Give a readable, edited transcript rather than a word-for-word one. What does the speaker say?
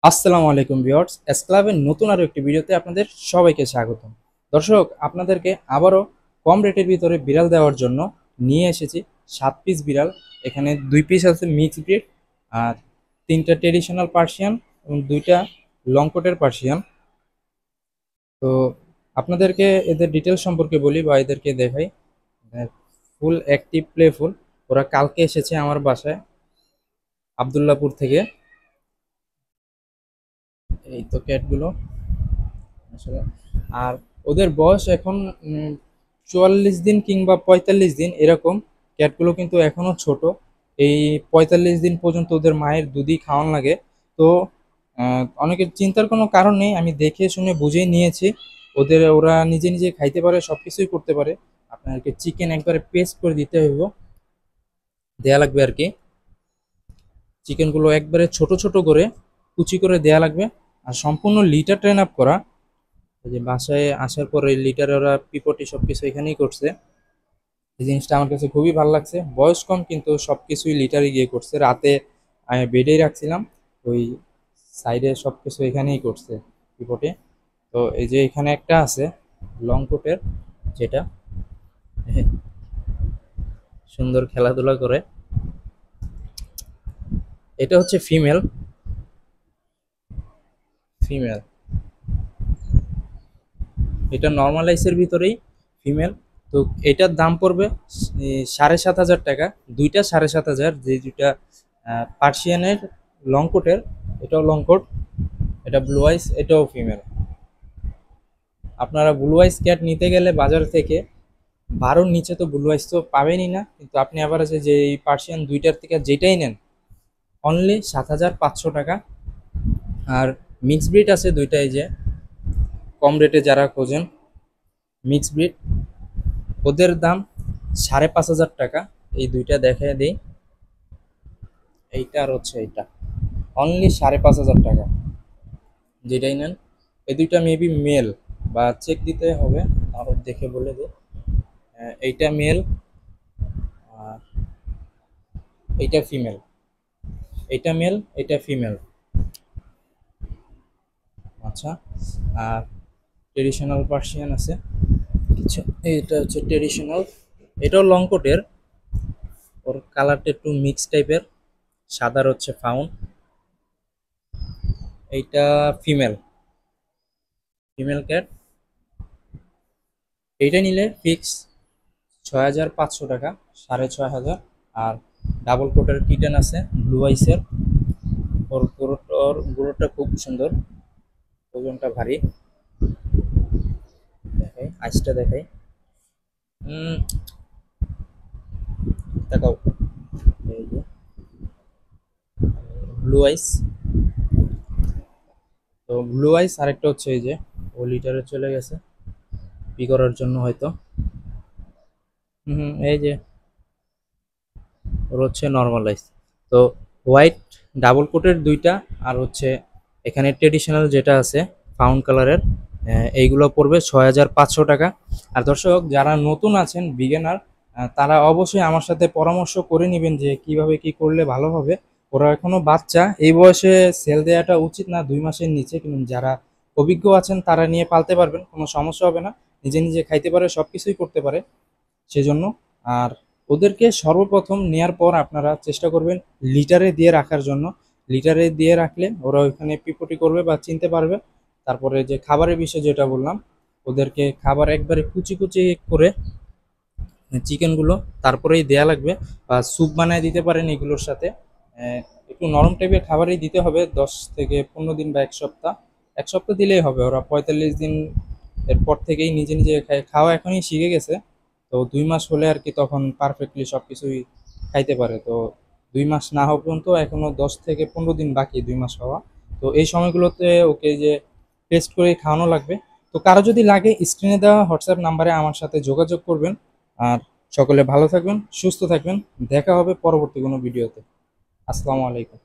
আসসালামু আলাইকুম viewers, S ক্লাবের নতুন আরো একটি ভিডিওতে আপনাদের সবাইকে স্বাগতম। দর্শক, আপনাদেরকে আবারও কম রেটের ভিতরে বিড়াল দেওয়ার জন্য নিয়ে এসেছি 7 পিস বিড়াল। এখানে 2 পিস আছে মিক্স ব্রিড, আর 3টা ট্রেডিশনাল পার্সিয়ান এবং 2টা লং কোটের পার্সিয়ান। তো আপনাদেরকে এদের ডিটেলস সম্পর্কে বলি বা এদেরকে দেখাই। Full active, playful. ওরা কালকে এসেছে আমার বাসায় আবদুল্লাপুর থেকে। এই তো ক্যাটগুলো আসলে। আর ওদের বয়স এখন 44 দিন কিংবা 45 দিন এরকম। ক্যাটগুলো কিন্তু এখনো ছোট। এই 45 দিন পর্যন্ত ওদের মায়ের দুধই খাওয়ান লাগে। তো অনেকের চিন্তার কোনো কারণ নেই, আমি দেখে শুনে বুঝেই নিয়েছি। ওরা নিজে নিজে খাইতে পারে, সব কিছুই করতে পারে। আপনাকে চিকেন একবারে পেস্ট করে দিতে হইব, দেয়া লাগবে আর কি। চিকেনগুলো একবারে ছোট ছোট করে কুচি করে দেয়া লাগবে। আর সম্পূর্ণ লিটার ট্রেন আপ করা। এই যে বাসায় আসার পরে লিটারে ওরা পিপটি সবকিছু এখানেই করছে। এই জিনিসটা আমার কাছে খুবই ভালো লাগছে। বয়স কম কিন্তু সবকিছুই লিটারে গিয়ে করছে। রাতে আমি বেডেই রাখছিলাম, ওই সাইডে সবকিছু এখানেই করছে পিপটে। তো এই যে এখানে একটা আছে লং কোটের, যেটা সুন্দর খেলাধুলা করে। এটা হচ্ছে ফিমেল। ফিমেল এটা নর্মালাইজের ভিতরেই ফিমেল। তো এটার দাম পড়বে 7,500 টাকা। দুইটা 7,500, যে দুইটা পার্সিয়ানের লং কোটের। এটাও লং কোট, এটা ব্লু আইস, এটাও ফিমেল। আপনারা ব্লু আইস ক্যাট নিতে গেলে বাজার থেকে 12-র নিচে তো ব্লু আইস তো পাবেনই না, কিন্তু আপনি আবার আছে যে এই পার্সিয়ান দুইটার থেকে যেটাই নেন অনলি 7,500 টাকা। আর মিক্স ব্রিড আছে দুইটাই, যে কম রেটে যারা খোঁজেন মিক্স ব্রিড, ওদের দাম 5,500 টাকা। এই দুইটা দেখে দিই, এইটা আর হচ্ছে এইটা, অনলি 5,500 টাকা যেটাই নেন। এই দুইটা মেবি মেল, বা চেক দিতে হবে, আরো দেখে বলে দিই। এইটা মেল আর এইটা ফিমেল। এইটা মেল, এটা ফিমেল। আচ্ছা। আর ট্রেডিশনাল পার্সিয়ান আছে কিছু। এটা হচ্ছে ট্রেডিশনাল, এটাও লং কোটের। ওর কালারটা একটু মিক্স টাইপের, সাদার হচ্ছে ফাউন। এইটা ফিমেল, ফিমেল ক্যাট। এইটা নিলে ফিক্স 6,500 টাকা, 6,500। আর ডাবল কোটের কিটেন আছে ব্লু আইসের। ওর গুঁড়োটা খুব সুন্দর, ওজনটা ভারী। দেখাই আইসটা, দেখাই। উম, তাকাও। এই যে ব্লু আইস। তো ব্লু আইস আরেকটা হচ্ছে এই যে, ও লিটারে চলে গেছে পি করার জন্য হয়তো। এই যে ওর হচ্ছে নর্মাল আইস। তো হোয়াইট ডাবল কোটের দুইটা, আর হচ্ছে এখানে ট্রেডিশনাল যেটা আছে ফাউন্ড কালারের, এইগুলো পড়বে 6,500 টাকা। আর দর্শক, যারা নতুন আছেন বিগিনার, তারা অবশ্যই আমার সাথে পরামর্শ করে নেবেন যে কিভাবে কি করলে ভালো হবে। ওরা এখনো বাচ্চা, এই বয়সে সেল দেওয়াটা উচিত না 2 মাসের নিচে। কিন্তু যারা অভিজ্ঞ আছেন তারা নিয়ে পালতে পারবেন, কোনো সমস্যা হবে না। নিজে নিজে খাইতে পারে, সব কিছুই করতে পারে সেজন্য। আর ওদেরকে সর্বপ্রথম নেয়ার পর আপনারা চেষ্টা করবেন লিটারে দিয়ে রাখার জন্য। লিটারে দিয়ে রাখলে ওরা ওইখানে পিপটি করবে বা চিনতে পারবে। তারপরে যে খাবারের বিষয় যেটা বললাম, ওদেরকে খাবার একবারে কুচি কুচি করে চিকেনগুলো তারপরেই দেয়া লাগবে, বা স্যুপ বানায় দিতে পারেন এগুলোর সাথে। একটু নরম টাইপের খাবারই দিতে হবে 10 থেকে 15 দিন বা 1 সপ্তাহ। 1 সপ্তাহ দিলেই হবে। ওরা 45 দিন এরপর থেকেই নিজে নিজে খাওয়া এখনই শিখে গেছে। তো 2 মাস হলে আর কি তখন পারফেক্টলি সব কিছুই খাইতে পারে। তো 2 মাস না হওয়া পর্যন্ত এখনো 10 থেকে 15 দিন বাকি 2 মাস হওয়া। তো এই সময়গুলোতে ওকে যে টেস্ট করে খাওয়ানো লাগবে। তো কারো যদি লাগে স্ক্রিনে দেওয়া হোয়াটসঅ্যাপ নাম্বারে আমার সাথে যোগাযোগ করবেন। আর সকলে ভালো থাকবেন, সুস্থ থাকবেন। দেখা হবে পরবর্তী কোনো ভিডিওতে। আসসালামু আলাইকুম।